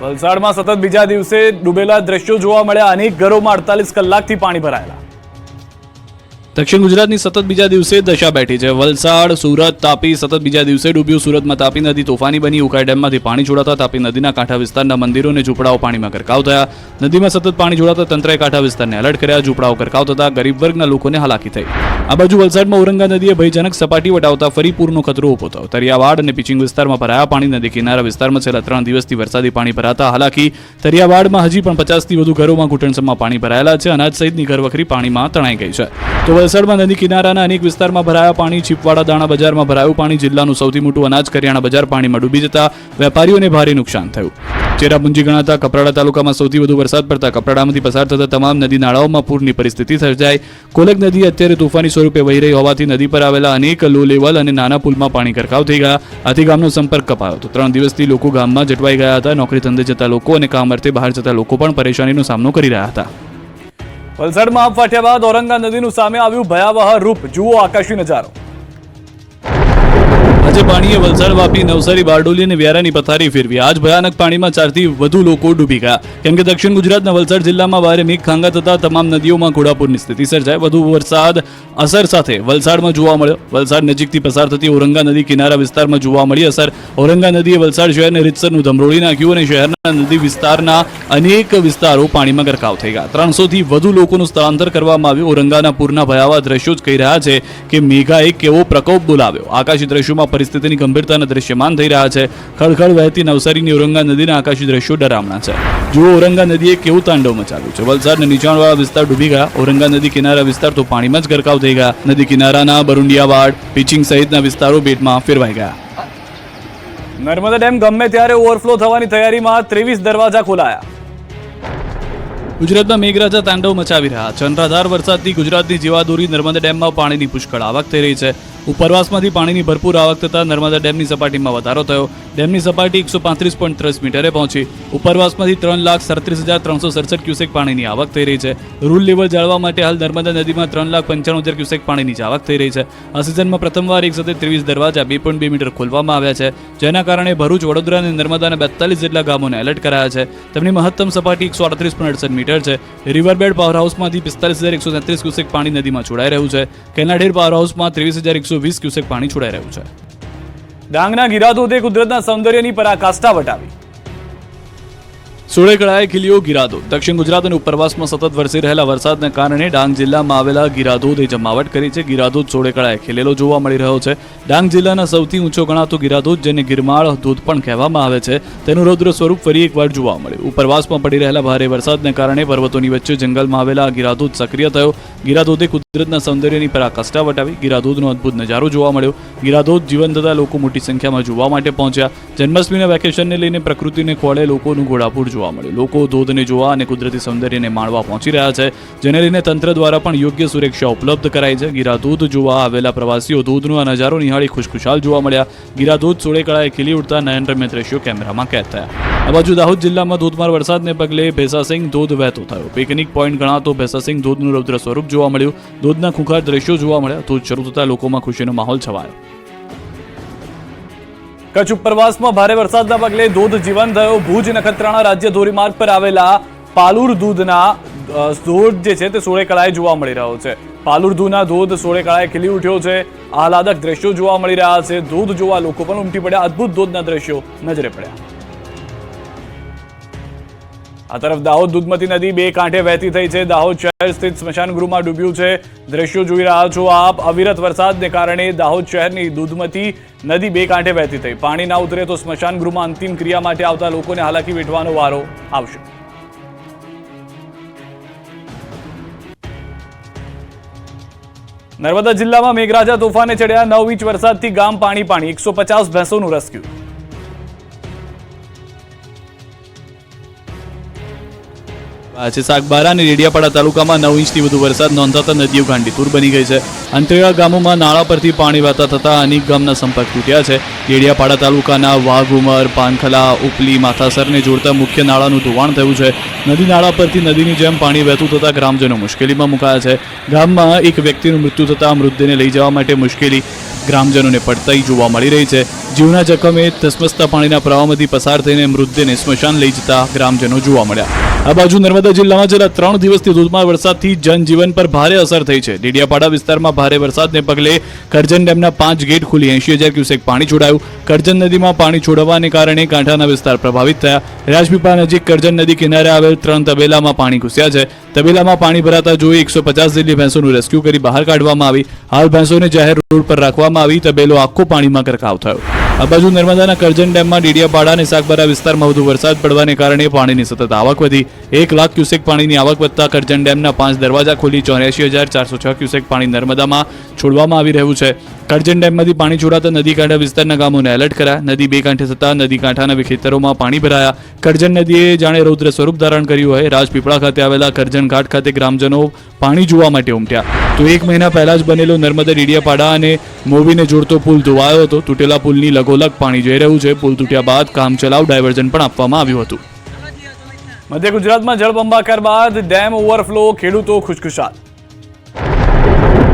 વલસાડમાં સતત બીજા દિવસે ડૂબેલા દ્રશ્યો જોવા મળ્યા. અનેક ઘરોમાં 48 કલાકથી પાણી ભરાયેલા. દક્ષિણ ગુજરાતની સતત બીજા દિવસે દશા બેઠી છે. વલસાડ, સુરત, તાપી સતત બીજા દિવસે ડૂબ્યું. સુરતમાં તાપી નદી તોફાની બની. ઉકાઈ ડેમમાંથી પાણી છોડાતા તાપી નદીના કાંઠા વિસ્તારના મંદિરો અને ઝૂંપડાઓ પાણીમાં ગરકાવ થયા. નદીમાં સતત પાણી છોડાતા તંત્રએ કાંઠા વિસ્તારને એલર્ટ કર્યા. ઝૂંપડાઓ ગરકાવ થતા ગરીબ વર્ગના લોકોને હાલાકી થઈ. આ બાજુ વલસાડમાં ઔરંગા નદીએ ભયજનક સપાટી વટાવતા ફરી પૂરનો ખતરો ઊભો થયો. તરિયાવાડ અને પિચિંગ વિસ્તારમાં ભરાયા પાણી. નદી કિનારા વિસ્તારમાં છેલ્લા 3 દિવસથી વરસાદી પાણી ભરાતા હાલાકી. તરિયાવાડમાં હજી પણ 50થી વધુ ઘરોમાં ઘૂંટણસમાં પાણી ભરાયેલા છે. અનાજ સહિતની ઘરવખરી પાણીમાં તણાઈ ગઈ છે. તો વલસાડમાં નદી કિનારાના અનેક વિસ્તારમાં ભરાયા પાણી. ચીપવાડા દાણા બજારમાં ભરાયું પાણી. જિલ્લાનું સૌથી મોટું અનાજ કરિયાણા બજાર પાણીમાં ડૂબી જતા વેપારીઓને ભારે નુકસાન થયું. ચેરાપુંજી ગણાતા કપરાડા તાલુકામાં સૌથી વધુ વરસાદ પડતા કપરાડામાંથી પસાર થતા તમામ નદી નાળાઓમાં પૂરની પરિસ્થિતિ સર્જાઈ. કોલક નદી અત્યારે તોફાની સ્વરૂપે વહી રહી હોવાથી નદી પર આવેલા અનેક લો લેવલ અને નાના પુલમાં પાણી ગરકાવ થઈ ગયા. આથી ગામનો સંપર્ક કપાયો હતો. 3 દિવસથી લોકો ગામમાં જટવાઈ ગયા હતા. નોકરી ધંધે જતા લોકો અને કામ અર્થે બહાર જતા લોકો પણ પરેશાનીનો સામનો કરી રહ્યા હતા. વલસાડમાં આપ ફાટ્યા બાદ ઔરંગા નદીનું સામે આવ્યું ભયાવહ રૂપ. જુઓ આકાશી નજારો. આજે પાણીએ વલસાડ, વાપી, નવસારી, બારડોલી અને વ્યારાની પથારી ફેરવી. આજ ભયાનક પાણીમાં 4 થી વધુ લોકો ડૂબી ગયા. કેમ કે દક્ષિણ ગુજરાતના વલસાડ જિલ્લામાં ભારે મેઘખાંગા થતા તમામ નદીઓમાં ઘોડાપૂરની સ્થિતિ સર્જાય. વધુ વરસાદ અસર સાથે વલસાડમાં જોવા મળ્યો. વલસાડ નજીકથી પસાર થતી ઔરંગા નદી કિનારા વિસ્તારમાં જોવા મળી અસર. ઔરંગા નદીએ વલસાડ શહેરને રીતસરનું ધમરોળી નાખ્યું અને શહેરના નદી વિસ્તારના અનેક વિસ્તારો પાણીમાં ગરકાવ થઈ ગયા. 300 થી વધુ લોકોનું સ્થળાંતર કરવામાં આવ્યું. ઔરંગાના પૂરના ભયાવહ દ્રશ્યો જ કહી રહ્યા છે કે મેઘાએ કેવો પ્રકોપ બોલાવ્યો. આકાશી દ્રશ્યોમાં પરિસ્થિતિની ગંભીરતાના દ્રશ્યમાન થઈ રહ્યા છે. ખળખળ વહેતી નવસારીની ઔરંગા નદીના આકાશી દ્રશ્યો ડરામણા છે. જુઓ ઔરંગા નદીએ કેવું તાંડવ મચાવ્યું છે. વલસાડના નીચાણવાળા વિસ્તાર ડૂબી ગયા. ઔરંગા નદી કિનારા વિસ્તાર તો પાણીમાં જ ગરકાવ થઈ ગયા. નદી કિનારાના બરુંડિયાવાડ, પિચિંગ સહિતના વિસ્તારો બેટમાં ફેરવાઈ ગયા. નર્મદા ડેમ ગમે ત્યારે ઓવરફ્લો થવાની તૈયારીમાં 23 દરવાજા ખોલાયા. ગુજરાતમાં મેઘરાજા તાંડવ મચાવી રહ્યા છે. અનરાધાર વરસાદથી ગુજરાતની જીવાદોરી નર્મદા ડેમમાં પાણીની પુષ્કળ આવક થઈ રહી છે. ઉપરવાસમાંથી પાણીની ભરપૂર આવક થતાં નર્મદા ડેમની સપાટીમાં વધારો થયો. ડેમની સપાટી 135.30 મીટરે પહોંચી. ઉપરવાસમાંથી 3,37,367 ક્યુસેક પાણીની આવક થઈ રહી છે. રૂલ લેવલ જાળવવા માટે હાલ નર્મદા નદીમાં 3,95,000 ક્યુસેક પાણીની આવક થઈ રહી છે. આ સિઝનમાં પ્રથમવાર એક સાથે 23 દરવાજા 2.2 મીટર ખોલવામાં આવ્યા છે. જેના કારણે ભરૂચ, વડોદરા અને નર્મદાના 42 જેટલા ગામોને એલર્ટ કરાયા છે. તેમની મહત્તમ સપાટી 138.68 મીટર છે. રિવરબેડ પાવર હાઉસમાંથી 45,137 ક્યુસેક પાણી નદીમાં છોડાઈ રહ્યું છે. કેનાડેર પાવર હાઉસમાં 23,120 ક્યુસેક પાણી છોડાઈ રહ્યું છે. ડાંગના ગિરાધોધે કુદરતના સૌંદર્યની પરાકાષ્ઠા વટાવી. સોળેકળાએ ખીલ્યો ગિરાધોધ. દક્ષિણ ગુજરાત અને ઉપરવાસમાં સતત વરસી રહેલા વરસાદને કારણે ડાંગ જિલ્લામાં આવેલા ગિરાધોધે જમાવટ કરી છે. ગિરાધોધ સોળેકળાએ ખીલેલો જોવા મળી રહ્યો છે. ડાંગ જિલ્લાના સૌથી ઊંચો ગણાતો ગિરાધોધ, જેને ગિરમાળ ધોધ પણ કહેવામાં આવે છે, તેનું રૌદ્ર સ્વરૂપ ફરી એકવાર જોવા મળ્યું. ઉપરવાસમાં પડી રહેલા ભારે વરસાદને કારણે પર્વતોની વચ્ચે જંગલમાં આવેલા ગિરાધોધ સક્રિય થયો. ગિરાધોધે કુદરતના સૌંદર્યની પરાકાષ્ઠા વટાવી. ગિરાધોધનો અદ્ભુત નજારો જોવા મળ્યો. ગિરાધોધ જીવન થતા લોકો મોટી સંખ્યામાં જોવા માટે પહોંચ્યા. જન્માષ્ટમીના વેકેશનને લઈને પ્રકૃતિને ખોળે લોકોનું ઘોડાપૂર જોવા મળ્યું. લોકો ધોધને જોવા અને કુદરતી સૌંદર્યને માણવા પહોંચી રહ્યા છે, જેને લઈને તંત્ર દ્વારા પણ યોગ્ય સુરક્ષા ઉપલબ્ધ કરાઈ છે. ગિરાધોધ જોવા આવેલા પ્રવાસીઓ ધોધનો આ નજારો નિહાળી ખુશખુશાલ જોવા મળ્યા. ગિરાધોધ સોળેકળાએ ખીલી ઉઠતા નયનરમ્ય દ્રશ્યો કેમેરામાં કેદ થયા. આ બાજુ દાહોદ જિલ્લામાં ધોધમાર વરસાદને પગલે ભેસાસિંગ ધોધ વહેતો થયો. પિકનિક પોઈન્ટ ગણાતો ભેસાસિંગ ધોધનું રૌદ્ર સ્વરૂપ જોવા મળ્યું. ધોધના ખૂંખાર દ્રશ્યો જોવા મળ્યા. ધોધ શરૂ થતા લોકોમાં ખુશીનો માહોલ છવાયો. કચ્છ ઉપરવાસમાં ભારે વરસાદના પગલે ધોધ જીવંત થયો. ભુજ નખત્રાણા રાજ્ય ધોરીમાર્ગ પર આવેલા પાલુર ધોધના ધોધ જે છે તે સોળેકળાએ જોવા મળી રહ્યો છે. પાલુર ધોધના ધોધ સોળેકળાએ ખીલી ઉઠ્યો છે. આહલાદક દ્રશ્યો જોવા મળી રહ્યા છે. ધોધ જોવા લોકો પણ ઉમટી પડ્યા. અદ્ભુત ધોધના દ્રશ્યો નજરે પડ્યા. આ તરફ દાહોદ દૂધમતી નદી 2 કાંઠે વહેતી થઈ છે. દાહોદ શહેર સ્થિત સ્મશાન ગૃહમાં ડૂબ્યું છે. દ્રશ્યો જોઈ રહ્યા છો આપ. અવિરત વરસાદને કારણે દાહોદ શહેરની દૂધમતી નદી 2 કાંઠે વહેતી થઈ. પાણી ના ઉતરે તો સ્મશાન ગૃહમાં અંતિમ ક્રિયા માટે આવતા લોકોને હાલાકી વેઠવાનો વારો આવશે. નર્મદા જિલ્લામાં મેઘરાજા તોફાને ચડ્યા. 9 ઇંચ વરસાદથી ગામ પાણી. 150 ભેંસોનું રેસ્ક્યુ. સાગબારા અને રેડિયાપાડા તાલુકામાં 9 ઇંચથી વધુ વરસાદ નોંધાતા નદીઓ ગાંડીતુર બની ગઈ છે. અંતરિયાળ ગામોમાં નાળા પરથી પાણી વહેતા થતા અનેક ગામના સંપર્ક તૂટ્યા છે. રેડિયાપાડા તાલુકાના વાઘુમર, પાનખલા, ઉપલી, માથાસરને જોડતા મુખ્ય નાળાનું ધોવાણ થયું છે. નદી નાળા પરથી નદીની જેમ પાણી વહેતું થતા ગ્રામજનો મુશ્કેલીમાં મુકાયા છે. ગામમાં એક વ્યક્તિનું મૃત્યુ થતાં મૃતદેહને લઈ જવા માટે મુશ્કેલી. ગ્રામજનોને પડતાઈ જોવા મળી રહી છે. જીવના જોખમે ધસમસતા પાણીના પ્રવાહમાંથી પસાર થઈને મૃતદેહને સ્મશાન લઈ જતા ગ્રામજનો જોવા મળ્યા. આ બાજુ નર્મદા જિલ્લામાં છેલ્લા 3 દિવસથી ધોધમાર વરસાદથી જનજીવન પર ભારે અસર થઈ છે. ડેડિયાપાડા વિસ્તારમાં ભારે વરસાદને પગલે કરજણ ડેમના 5 ગેટ ખુલી 80,000 ક્યુસેક પાણી છોડાયું. કરજણ નદીમાં પાણી છોડવાને કારણે કાંઠાના વિસ્તાર પ્રભાવિત થયા. રાજપીપળા નજીક કરજણ નદી કિનારે આવેલ 3 તબેલામાં પાણી ઘૂસ્યા છે. તબેલામાં પાણી ભરાતા જોઈ 150 જેટલી ભેંસોનું રેસ્ક્યુ કરી બહાર કાઢવામાં આવી. હાલ ભેંસોને જાહેર રોડ પર રાખવામાં આવી. તબેલો આખો પાણીમાં ગરકાવ થયો. આ બાજુ નર્મદાના કરજણ ડેમમાં ડેડિયાપાડા અને સાગબારા વિસ્તારમાં વધુ વરસાદ પડવાને કારણે પાણીની સતત આવક વધી. 1 લાખ ક્યુસેક પાણીની આવક વધતા કરજણ ડેમના 5 દરવાજા ખોલી 84,406 ક્યુસેક પાણી નર્મદામાં છોડવામાં આવી રહ્યું છે. કરજણ ડેમમાંથી પાણી છોડાતા નદી કાંઠા વિસ્તારના ગામોને એલર્ટ કરાયા. નદી બે કાંઠે થતા નદી કાંઠાના ખેતરોમાં પાણી ભરાયા. કરજણ નદીએ જાણે રૌદ્ર સ્વરૂપ ધારણ કર્યું હોય. રાજપીપળા ખાતે આવેલા કરજણ ઘાટ ખાતે ગ્રામજનો પાણી જોવા માટે ઉમટ્યા. તો 1 મહિના પહેલા જ બનેલો નર્મદા ડેડિયાપાડા અને મોવીને જોડતો પુલ ધોવાયો હતો. તૂટેલા પુલની લગોલગ પાણી જઈ રહ્યું છે. પુલ તૂટ્યા બાદ કામચલાઉ ડાયવર્ઝન પણ આપવામાં આવ્યું હતું. મધ્ય ગુજરાતમાં જળબંબાકાર બાદ ડેમ ઓવરફ્લો, ખેડૂતો ખુશખુશાલ.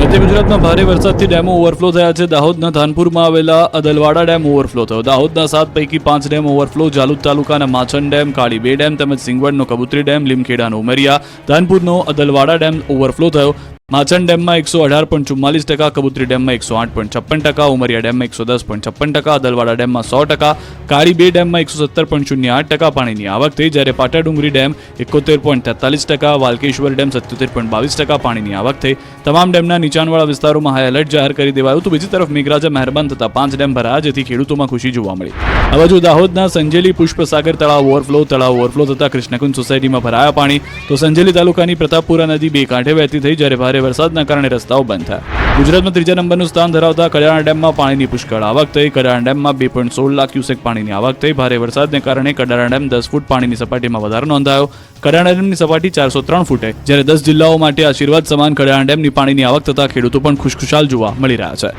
મધ્ય ગુજરાતમાં ભારે વરસાદથી ડેમો ઓવરફ્લો થયા છે. દાહોદના ધાનપુરમાં આવેલા અદલવાડા ડેમ ઓવરફ્લો થયો. દાહોદના 7 પૈકી 5 ડેમ ઓવરફ્લો. જાલુદ તાલુકાના માછન ડેમ, કાળી 2 ડેમ તેમજ સિંગવડનો Kabutari dam, લીમખેડાનો Umaria, ધાનપુરનો Adalwada dam overflow થયો. માછન ડેમમાં 118.44%, કબૂતરી ડેમમાં 108.56%, ઉમરિયા ડેમમાં 110.56%, અદલવાડા ડેમમાં 100%, કાળી 2 ડેમમાં 117.08% પાણીની આવક થઈ. જ્યારે પાટાડુંગરી ડેમ 71.43%, વાલકેશ્વર ડેમ 77.22% પાણીની આવક થઈ. તમામ ડેમના નીચાણવાળા વિસ્તારોમાં હાઈ એલર્ટ જાહેર કરી દેવાયું. તો બીજી તરફ મેઘરાજા મહેરબાન થતા 5 ડેમ ભરાયા, જેથી ખેડૂતોમાં ખુશી જોવા મળી. આ બાજુ દાહોદના સંજેલી પુષ્પસાગર તળાવ ઓવરફ્લો થતા કૃષ્ણકુંજ સોસાયટીમાં ભરાયા પાણી. તો સંજેલી તાલુકાની પ્રતાપપુરા નદી બે કાંઠે વહેતી થઈ, જ્યારે ભારે વરસાદના કારણે રસ્તાઓ બંધ થયા. ગુજરાતમાં 3જા નંબરનું સ્થાન ધરાવતા કડાણા ડેમમાં પાણીની પુષ્કળ આવક થઈ. કડાણા ડેમમાં 2.16 લાખ ક્યુસેક પાણીની આવક થઈ. ભારે વરસાદને કારણે કડાણા ડેમ 10 ફૂટ પાણીની સપાટીમાં વધારો નોંધાયો. કડાણા ડેમની સપાટી 403 ફૂટે, જ્યારે 10 જિલ્લાઓ માટે આશીર્વાદ સમાન કડાણા ડેમની પાણીની આવક થતા ખેડૂતો પણ ખુશખુશાલ જોવા મળી રહ્યા છે.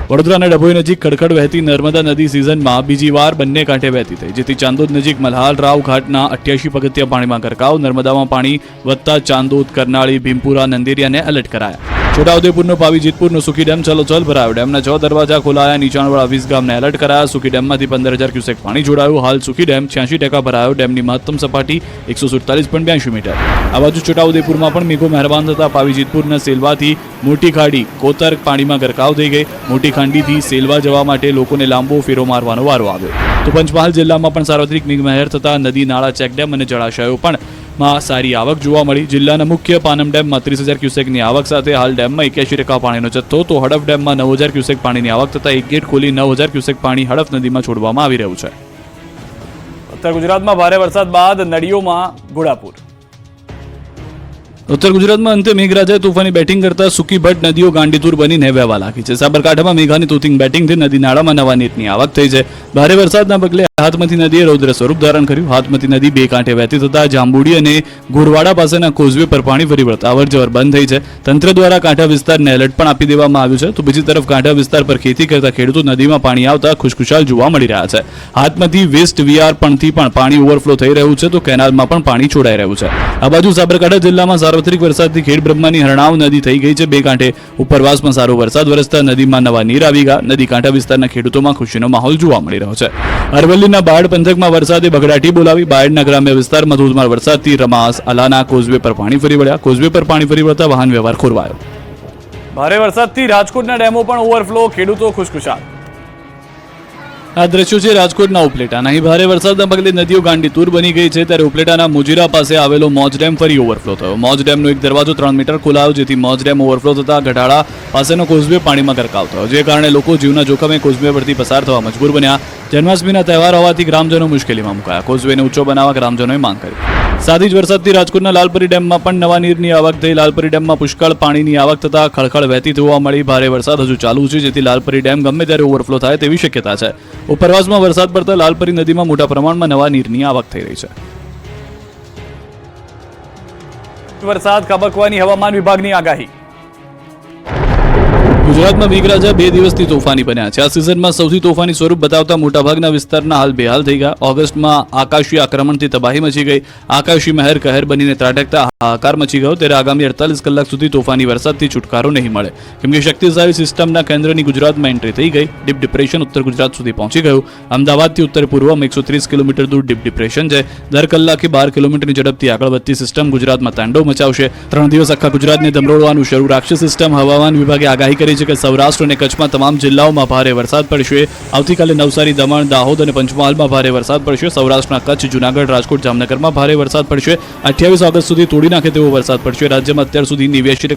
વડોદરાના ડભોઈ નજીક ખડખડ વહેતી નર્મદા નદી સિઝનમાં બીજી વાર બંને કાંઠે વહેતી થઈ, જેથી ચાંદોદ નજીક મલ્હાર રાવ ઘાટના 88 પગથિયા પાણીમાં ગરકાવ. નર્મદામાં પાણી વધતા ચાંદોદ, કરનાળી, ભીમપુરા, નંદેરિયાને એલર્ટ કરાયા. છોટાઉદેપુરનો પાવી જીતપુરનો સુખી ડેમ ચલોચલ ભરાયો. ડેમના 6 દરવાજા ખોલાયા. નીચાણવાળા 20 ગામને એલર્ટ કરાયા. સુખી ડેમમાંથી 15,000 ક્યુસેક પાણી છોડાયું. હાલ સુખી ડેમ 86% ભરાયો. ડેમની મહત્તમ સપાટી 147.82 મીટર. આ બાજુ છોટાઉદેપુરમાં પણ મેઘો મહેરબાન થતા પાવી જીતપુરના સેલવાથી મોટી ખાડી કોતર પાણીમાં ગરકાવ થઈ ગઈ. મોટી ખાંડીથી સેલવા જવા માટે લોકોને લાંબો ફેરો મારવાનો વારો આવ્યો. તો પંચમહાલ જિલ્લામાં પણ સાર્વત્રિક મેઘમહેર થતા નદી, નાળા, ચેકડેમ અને જળાશયો પણ માં સારી આવક જોવા મળી. જિલ્લાના મુખ્ય પાનમ ડેમમાં 30,000 ક્યુસેકની આવક સાથે હાલ ડેમમાં 81% પાણીનો જથ્થો. તો હડફ ડેમમાં 9,000 ક્યુસેક પાણીની આવક થતા એક ગેટ ખોલી 9,000 ક્યુસેક પાણી હડફ નદીમાં છોડવામાં આવી રહ્યું છે. ઉત્તર ગુજરાતમાં ભારે વરસાદ બાદ નદીઓમાં ઘોડાપૂર. ઉત્તર ગુજરાતમાં અંતે મેઘરાજાએ તોફાની બેટિંગ કરતા સુકી ભટ્ટ નદીઓ ગાંડીતુર બનીને વહેવા લાગી છે. સાબરકાંઠામાં મેઘાની તોતિંગ બેટિંગથી નદી નાળામાં નવા નીરની આવક થઈ છે. ભારે વરસાદના પગલે હાથમતી નદીએ રૌદ્ર સ્વરૂપ ધારણ કર્યું. હાથમતી નદી બે કાંઠે વહેતી થતા જાંબુડી અને ઘોડવાડા પાસેના કોઝવે પર પાણી ફરી વળતા અવરજવર બંધ થઈ છે. તંત્ર દ્વારા કાંઠા વિસ્તારને એલર્ટ પણ આપી દેવામાં આવ્યું છે. તો બીજી તરફ કાંઠા વિસ્તાર પર ખેતી કરતા ખેડૂતો નદીમાં પાણી આવતા ખુશખુશાલ જોવા મળી રહ્યા છે. હાથમતી વેસ્ટ વીઆર પણથી પણ પાણી ઓવરફ્લો થઈ રહ્યું છે. તો કેનાલમાં પણ પાણી છોડાઈ રહ્યું છે. આ બાજુ સાબરકાંઠા જિલ્લામાં સાર્વત્રિક વરસાદથી ખેડબ્રહ્માની હરણાવ નદી થઈ ગઈ છે બે કાંઠે. ઉપરવાસમાં સારો વરસાદ વરસતા નદીમાં નવા નીર આવી ગયા. નદી કાંઠા વિસ્તારના ખેડૂતોમાં ખુશીનો માહોલ જોવા મળી રહ્યો છે. અરવલ્લીના બાયડ પંથકમાં વરસાદે બગડાટી બોલાવી. બાયડના ગ્રામ્ય વિસ્તારમાં ધોધમાર વરસાદથી રમાસ, અલાના કોઝવે પર પાણી ફરી વળ્યા. કોઝવે પર પાણી ફરી વળતા વાહન વ્યવહાર ખોરવાયો. ભારે વરસાદથી રાજકોટના ડેમો પણ ઓવરફ્લો, ખેડૂતો ખુશખુશાલ. આ દ્રશ્યો છે રાજકોટના ઉપલેટાના. અહીં ભારે વરસાદના પગલે નદીઓ ગાંડીતુર બની ગઈ છે. ત્યારે ઉપલેટાના મુજીરા પાસે આવેલો મોજ ડેમ ફરી ઓવરફ્લો થયો. મોજ ડેમનો એક દરવાજો 3 મીટર ખોલાયો, જેથી મોજ ડેમ ઓવરફ્લો થતા ગઢાળા પાસેનો કોઝવે પાણીમાં ગરકાવ થયો, જે કારણે લોકો જીવના જોખમે કોઝવે પરથી પસાર થવા મજબૂર બન્યા. જન્માષ્ટમીના તહેવાર હોવાથી ગ્રામજનો મુશ્કેલીમાં મુકાયા. કોઝવેને ઊંચો બનાવવા ગ્રામજનોએ માંગ કરી. સાથી જ વરસાદથી રાજકોટના લાલપરી ડેમમાં પણ નવા નીરની આવક થઈ. લાલપરી ડેમમાં પુષ્કળ પાણીની આવક થતા ખળખળ વહેતી જોવા મળી. ભારે વરસાદ હજુ ચાલુ છે, જેથી લાલપરી ડેમ ગમે ત્યારે ઓવરફ્લો થાય તેવી શક્યતા છે. ઉપરવાસમાં વરસાદ પડતા લાલપરી નદીમાં મોટા પ્રમાણમાં નવા નીરની આવક થઈ રહી છે. વરસાદ ખાબકવાની હવામાન વિભાગની આગાહી. ગુજરાતમાં મેઘરાજા 2 દિવસથી તોફાની બન્યા છે. આ સિઝનમાં સૌથી તોફાની સ્વરૂપ બતાવતા મોટાભાગના વિસ્તારના હાલ બેહાલ થઈ ગયા. ઓગસ્ટમાં આકાશી આક્રમણથી તબાહી મચી ગઈ. આકાશી મહેર કહેર બનીને ત્રાટકતા હાહાકાર મચી ગયો. ત્યારે આગામી 48 કલાક સુધી તોફાની વરસાદથી છુટકારો નહીં મળે, કેમ કે શક્તિશાળી સિસ્ટમના કેન્દ્રની ગુજરાતમાં એન્ટ્રી થઈ ગઈ. ડીપ ડિપ્રેશન ઉત્તર ગુજરાત સુધી પહોંચી ગયું. અમદાવાદથી ઉત્તર પૂર્વમાં 130 કિલોમીટર દૂર ડીપ ડિપ્રેશન છે. દર કલાકે 12 કિલોમીટરની ઝડપથી આગળ વધતી સિસ્ટમ ગુજરાતમાં તાંડવ મચાવશે. 3 દિવસ આખા ગુજરાતને દમરોળવાનું શરૂ રાખશે સિસ્ટમ. હવામાન વિભાગે આગાહી કરી છે કે સૌરાષ્ટ્ર અને કચ્છમાં તમામ જિલ્લાઓમાં ભારે વરસાદ પડશે. આવતીકાલે નવસારી, દમણ, દાહોદ અને પંચમહાલમાં ભારે વરસાદ પડશે. સૌરાષ્ટ્રના કચ્છ, જૂનાગઢ, રાજકોટ, જામનગરમાં ભારે વરસાદ પડશે. 28 ઓગસ્ટ સુધી તોડી નાખે તેવો વરસાદ પડશે. રાજ્યમાં અત્યાર સુધી 89%